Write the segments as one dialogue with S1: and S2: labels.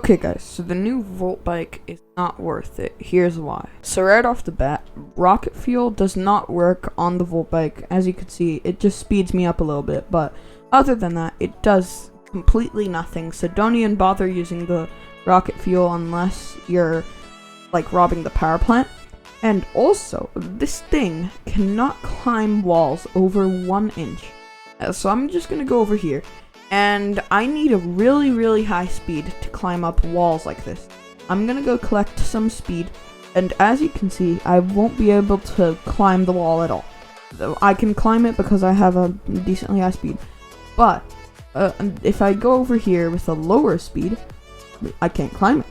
S1: Okay guys, so the new Volt bike is not worth it. Here's why. So right off the bat, rocket fuel does not work on the Volt bike. As you can see, it just speeds me up a little bit, but other than that, it does completely nothing. So don't even bother using the rocket fuel unless you're like robbing the power plant. And also, this thing cannot climb walls over 1 inch. So I'm just gonna go over here. And I need a really high speed to climb up walls like this. I'm gonna go collect some speed, and as you can see, I won't be able to climb the wall at all. I can climb it because I have a decently high speed, but if I go over here with a lower speed, I can't climb it.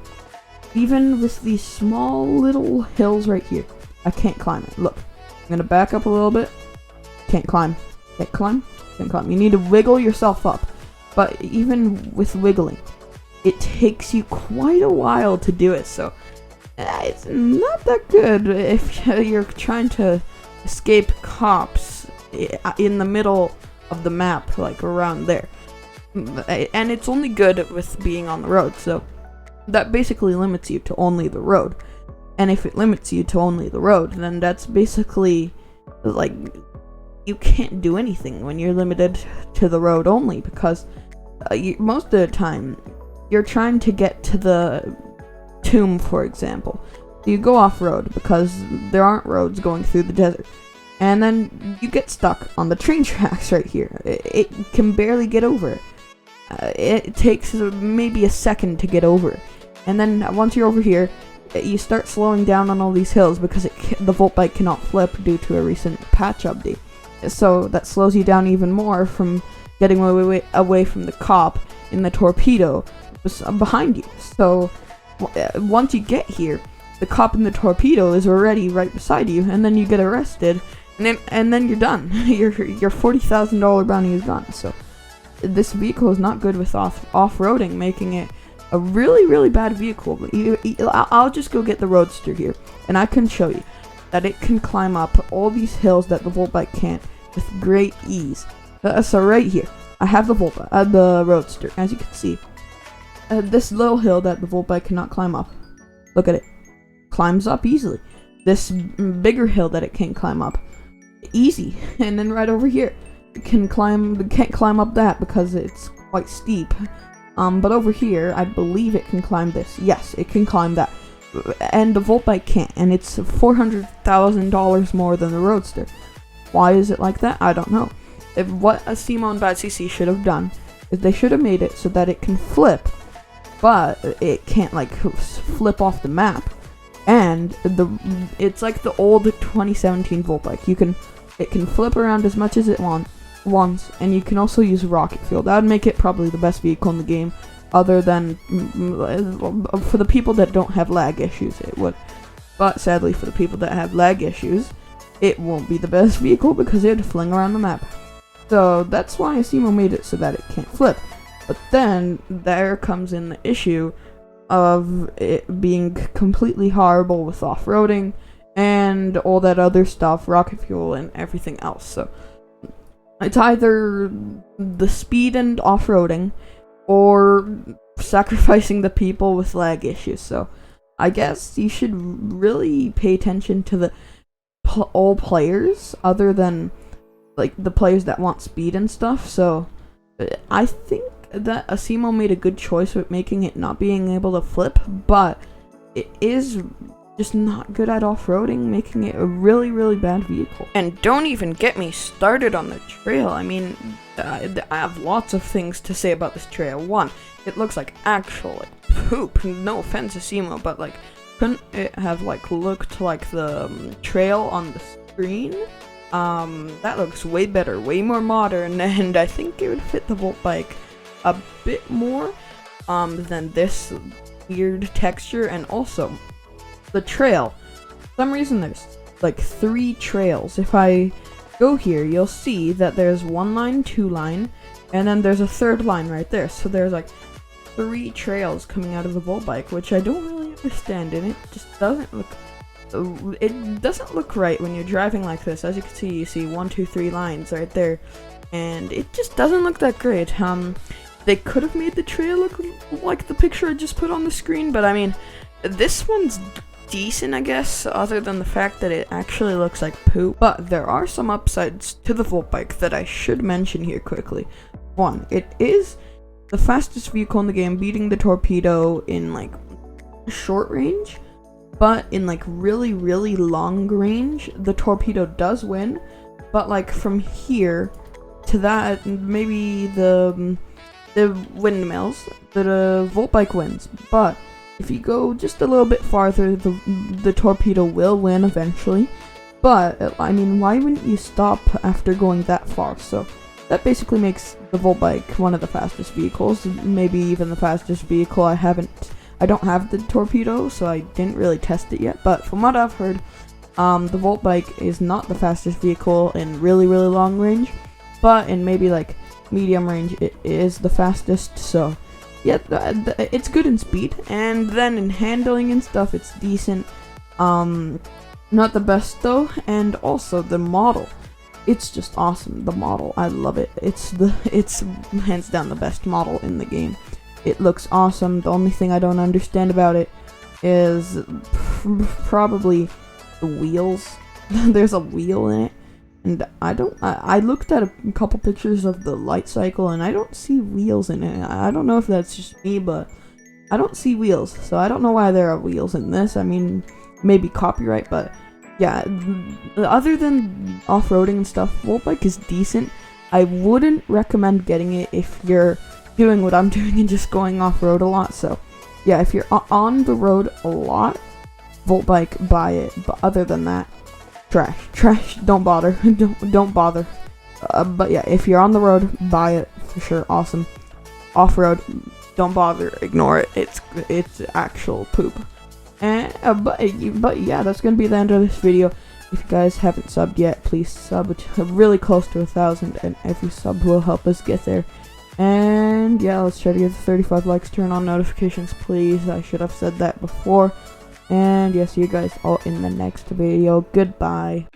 S1: Even with these small little hills right here, I can't climb it. Look, I'm gonna back up a little bit. Can't climb. Can't climb. Can't climb. You need to wiggle yourself up. But even with wiggling, it takes you quite a while to do it, so it's not that good if you're trying to escape cops in the middle of the map, like around there. And it's only good with being on the road, so that basically limits you to only the road. And if it limits you to only the road, then that's basically like you can't do anything when you're limited to the road only, because most of the time you're trying to get to the tomb, for example. You go off-road because there aren't roads going through the desert, and then you get stuck on the train tracks right here. It can barely get over. It takes maybe a second to get over, and then once you're over here, you start slowing down on all these hills because the Volt bike cannot flip due to a recent patch update. So that slows you down even more from getting away from the cop in the torpedo behind you. So once you get here, the cop in the torpedo is already right beside you, and then you get arrested, and then you're done. Your $40,000 bounty is gone. So this vehicle is not good with off-roading, making it a really bad vehicle. I'll just go get the Roadster here, and I can show you that it can climb up all these hills that the Volt bike can't with great ease. So right here, I have the Roadster. As you can see, this little hill that the Volt bike cannot climb up. Look at it, climbs up easily. This bigger hill that it can't climb up, easy. And then right over here, it can't climb up that because it's quite steep. But over here, I believe it can climb this. Yes, it can climb that. And the Volt bike can't, and it's $400,000 more than the Roadster. Why is it like that? I don't know. What Asimo and Bad CC should have done is they should have made it so that it can flip, but it can't like flip off the map. And it's like the old 2017 Volt bike. It can flip around as much as it wants, and you can also use rocket fuel. That would make it probably the best vehicle in the game, other than for the people that don't have lag issues, it would. But sadly, for the people that have lag issues, it won't be the best vehicle because it would fling around the map. So that's why Asimo made it so that it can't flip. But then there comes in the issue of it being completely horrible with off-roading and all that other stuff, rocket fuel and everything else. So it's either the speed and off-roading or sacrificing the people with lag issues. So I guess you should really pay attention to all players other than like the players that want speed and stuff. So I think that Asimo made a good choice with making it not being able to flip, but it is just not good at off-roading, making it a really bad vehicle. And don't even get me started on the trail. I mean, I have lots of things to say about this trail. One, it looks like actual poop. No offense, Asimo, but like, couldn't it have like looked like the trail on the screen? That looks way better, way more modern, and I think it would fit the Volt bike a bit more than this weird texture. And also the trail, for some reason there's like 3 trails. If I go here, you'll see that there's 1 line, 2 line, and then there's a 3rd line right there. So there's like 3 trails coming out of the Volt bike, which I don't really understand, and it just doesn't look right when you're driving like this. As you can see, you see 1, 2, 3 lines right there, and it just doesn't look that great. they could have made the trail look like the picture I just put on the screen, but I mean, this one's decent, I guess, other than the fact that it actually looks like poop. But there are some upsides to the Volt bike that I should mention here quickly. One, it is the fastest vehicle in the game, beating the Torpedo in like short range, but in like really, really long range, the Torpedo does win. But like from here to that, maybe the windmills, the Volt bike wins. But if you go just a little bit farther, the Torpedo will win eventually. But I mean, why wouldn't you stop after going that far? So that basically makes the Volt bike one of the fastest vehicles, maybe even the fastest vehicle. I don't have the Torpedo, so I didn't really test it yet, but from what I've heard, the Volt bike is not the fastest vehicle in really, really long range, but in maybe like medium range, it is the fastest. So yeah, it's good in speed, and then in handling and stuff, it's decent. Not the best though, and also the model. It's just awesome. The model, I love it. It's hands down the best model in the game. It looks awesome. The only thing I don't understand about it is probably the wheels. There's a wheel in it, and I looked at a couple pictures of the light cycle, and I don't see wheels in it. I don't know if that's just me, but I don't see wheels, so I don't know why there are wheels in this. I mean, maybe copyright, but yeah, other than off-roading and stuff, Volt bike is decent. I wouldn't recommend getting it if you're doing what I'm doing and just going off-road a lot. So yeah, if you're on the road a lot, Volt bike, buy it. But other than that, trash, don't bother. don't bother. But yeah, if you're on the road, buy it for sure. Awesome. Off-road, don't bother, ignore it. It's actual poop. But yeah, that's gonna be the end of this video. If you guys haven't subbed yet, please sub. We're really close to 1,000, and every sub will help us get there. And yeah, let's try to get 35 likes. Turn on notifications, please. I should have said that before. And yeah, see you guys all in the next video. Goodbye.